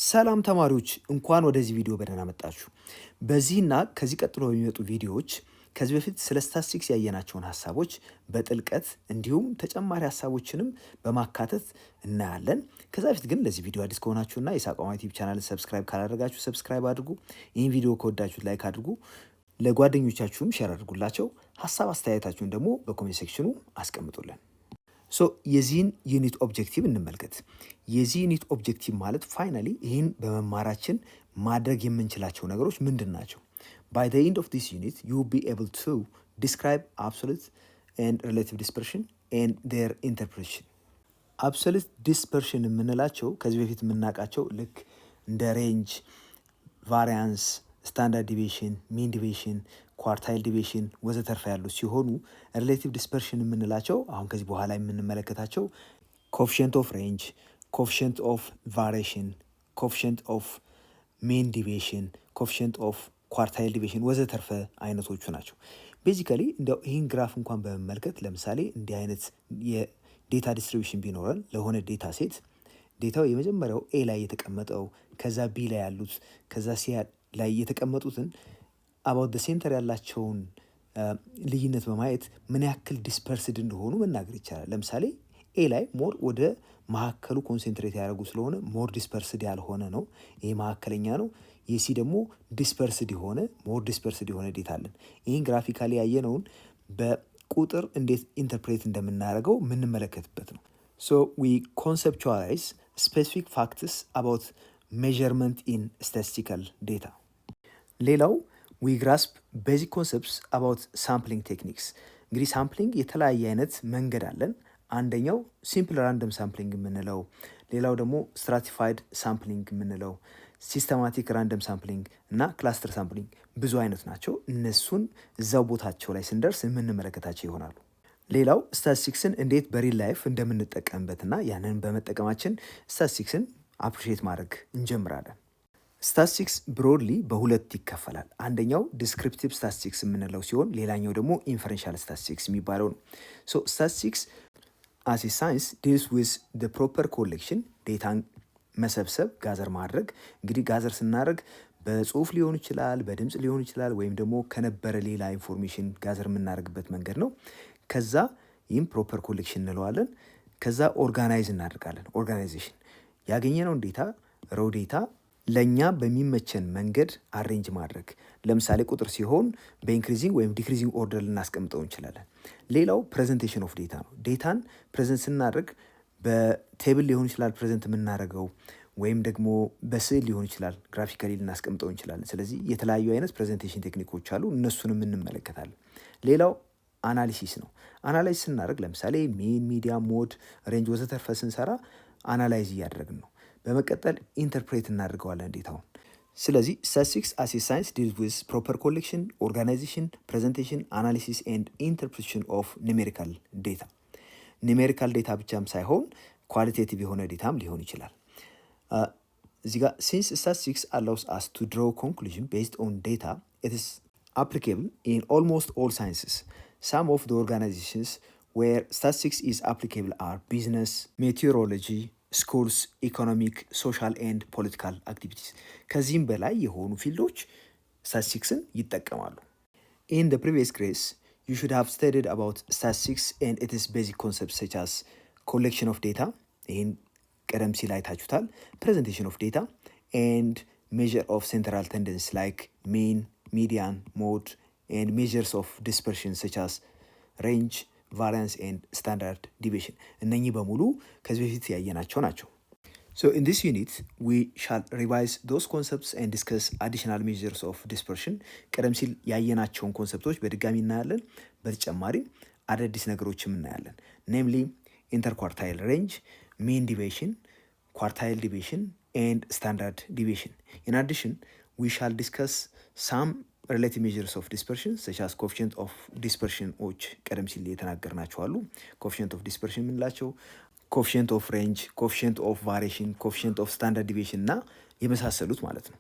ሰላም ተማሪዎች እንኳን ወደዚህ ቪዲዮ በደህና መጣችሁ። በዚህና ከዚህ ቀጥሎ በሚመጡ ቪዲዮዎች ከዚህ በፊት ስለ ስታቲስቲክስ ያየናቸውን ሀሳቦች በጥልቀት እንዲሁም ተጨማሪ ሀሳቦችንም በማካተት እናያለን። ከዛ በፊት ግን ለዚህ ቪዲዮ አዲስ ከሆናችሁና የሳቋማ ዩቲዩብ ቻናል ሰብስክራይብ ካላደረጋችሁ ሰብስክራይብ አድርጉ። ይህን ቪዲዮ ከወዳችሁት ላይክ አድርጉ። ለጓደኞቻችሁም ሼር አድርጉላቸው። ሀሳብ አስተያየታችሁን ደግሞ በኮሜንት ሴክሽኑ አስቀምጡልን። የዚህን ዩኒት ኦብጀክቲቭ እንመልከት። የዚህ ዩኒት ኦብጀክቲቭ ማለት ፋይናሊ ይህን በመማራችን ማድረግ የምንችላቸው ነገሮች ምንድን ናቸው? By the end of this unit, you will be able to describe absolute and relative dispersion and their interpretation. Absolute dispersion የምንላቸው ከዚህ በፊት የምናውቃቸው ልክ እንደ ሬንጅ፣ ቫሪያንስ፣ ስታንዳርድ ዲቪዬሽን፣ ሚን ዲቪዬሽን፣ ኳርታይል ዲቪዬሽን ወዘተርፈ ያሉ ሲሆኑ ሪሌቲቭ ዲስፐርሽን የምንላቸው አሁን ከዚህ በኋላ የምንመለከታቸው ኮኤፊሽንት ኦፍ ሬንጅ፣ ኮኤፊሽንት ኦፍ ቫሪዬሽን፣ ኮኤፊሽንት ኦፍ ሚን ዲቪዬሽን፣ ኮኤፊሽንት ኦፍ ኳርታይል ዲቪዬሽን ወዘተርፈ አይነቶቹ ናቸው። ቤዚካሊ እንደው ይህን ግራፍ እንኳን በመመልከት ለምሳሌ እንዲህ አይነት የዴታ ዲስትሪቢዩሽን ቢኖረን ለሆነ ዴታ ሴት ዴታው የመጀመሪያው ኤ ላይ የተቀመጠው ከዛ ቢ ላይ ያሉት ከዛ ሲ ላይ የተቀመጡትን አባውት ደ ሴንተር ያላቸውን ልዩነት በማየት ምን ያክል ዲስፐርስድ እንደሆኑ መናገር ይቻላል። ለምሳሌ ኤ ላይ ሞር ወደ መካከሉ ኮንሴንትሬት ያደረጉ ስለሆነ ሞር ዲስፐርስድ ያልሆነ ነው። ይሄ መካከለኛ ነው። የሲ ደግሞ ዲስፐርስድ የሆነ ሞር ዲስፐርስድ የሆነ ዴታ አለን። ይህን ግራፊካሊ ያየነውን በቁጥር እንዴት ኢንተርፕሬት እንደምናደርገው የምንመለከትበት ነው። ሶ ዊ ኮንሰፕቹዋላይዝ ስፔሲፊክ ፋክትስ አባውት ሜዠርመንት ኢን ስታቲስቲካል ዴታ። ሌላው ዊ ግራስፕ ቤዚክ ኮንሰፕትስ አባውት ሳምፕሊንግ ቴክኒክስ። እንግዲህ ሳምፕሊንግ የተለያየ አይነት መንገድ አለን። አንደኛው ሲምፕል ራንደም ሳምፕሊንግ የምንለው፣ ሌላው ደግሞ ስትራቲፋይድ ሳምፕሊንግ የምንለው፣ ሲስተማቲክ ራንደም ሳምፕሊንግ እና ክላስተር ሳምፕሊንግ ብዙ አይነት ናቸው። እነሱን እዛው ቦታቸው ላይ ስንደርስ የምንመለከታቸው ይሆናሉ። ሌላው ስታቲስቲክስን እንዴት በሪል ላይፍ እንደምንጠቀምበትና ያንን በመጠቀማችን ስታቲስቲክስን አፕሪሼት ማድረግ እንጀምራለን። ስታቲስቲክስ ብሮድሊ በሁለት ይከፈላል። አንደኛው ዲስክሪፕቲቭ ስታቲስቲክስ የምንለው ሲሆን ሌላኛው ደግሞ ኢንፈረንሻል ስታቲስቲክስ የሚባለው ነው። ሶ ስታቲስቲክስ አስ ኤ ሳይንስ ዲልስ ዊዝ ዘ ፕሮፐር ኮሌክሽን፣ ዴታን መሰብሰብ ጋዘር ማድረግ። እንግዲህ ጋዘር ስናደርግ በጽሁፍ ሊሆን ይችላል፣ በድምፅ ሊሆን ይችላል፣ ወይም ደግሞ ከነበረ ሌላ ኢንፎርሜሽን ጋዘር የምናደርግበት መንገድ ነው። ከዛ ይህም ፕሮፐር ኮሌክሽን እንለዋለን። ከዛ ኦርጋናይዝ እናደርጋለን። ኦርጋናይዜሽን ያገኘነውን ዴታ ሮው ዴታ ለእኛ በሚመቸን መንገድ አሬንጅ ማድረግ። ለምሳሌ ቁጥር ሲሆን በኢንክሪዚንግ ወይም ዲክሪዚንግ ኦርደር ልናስቀምጠው እንችላለን። ሌላው ፕሬዘንቴሽን ኦፍ ዴታ ነው። ዴታን ፕሬዘንት ስናደርግ በቴብል ሊሆን ይችላል ፕሬዘንት የምናደርገው፣ ወይም ደግሞ በስዕል ሊሆን ይችላል ግራፊካሊ ልናስቀምጠው እንችላለን። ስለዚህ የተለያዩ አይነት ፕሬዘንቴሽን ቴክኒኮች አሉ፣ እነሱንም እንመለከታለን። ሌላው አናሊሲስ ነው። አናላይዝ ስናደርግ ለምሳሌ ሚን፣ ሚዲያን፣ ሞድ፣ ሬንጅ ወዘተርፈ ስንሰራ አናላይዝ እያደረግን ነው። በመቀጠል ኢንተርፕሬት እናደርገዋለን ዴታውን። ስለዚህ ስታቲስቲክስ አስ ኤ ሳይንስ ዲልስ ዊዝ ፕሮፐር ኮሌክሽን፣ ኦርጋናይዜሽን፣ ፕሬዘንቴሽን፣ አናሊሲስ ኤንድ ኢንተርፕሬቴሽን ኦፍ ኒሜሪካል ዴታ። ኒሜሪካል ዴታ ብቻም ሳይሆን ኳሊቴቲቭ የሆነ ዴታም ሊሆን ይችላል። እዚህ ጋር ሲንስ ስታቲስቲክስ አላውስ አስ ቱ ድሮው ኮንክሉዥን ቤዝድ ኦን ዴታ ኢት ኢዝ applicable in almost all sciences. Some of the organizations where statistics is applicable are business, meteorology, schools, economic, social and political activities. ከዚህም በላይ የሆኑ ፊልዶች ስታቲስቲክስን ይጠቀማሉ። In the previous class, you should have studied about statistics and its basic concepts such as collection of data, ይህን ቀደም ሲል አይታችሁታል። presentation of data and measure of central tendency like mean, median, mode, and measures of dispersion such as range, variance, and standard deviation. እነኚህ በሙሉ ከዚህ በፊት ያየናቸው ናቸው። So in this unit, we shall revise those concepts and discuss additional measures of dispersion. ቀደም ሲል ያየናቸውን ኮንሰፕቶች በድጋሚ እናያለን። በተጨማሪም አዳዲስ ነገሮችም እናያለን። namely interquartile range, mean deviation, quartile deviation, and standard deviation. In addition, we shall discuss some relative measures of dispersion such as coefficient of dispersion ዎች ቀደም ሲል የተናገርናቸው አሉ። coefficient of dispersion የምንላቸው coefficient of range፣ coefficient of variation፣ coefficient of standard deviation እና የመሳሰሉት ማለት ነው።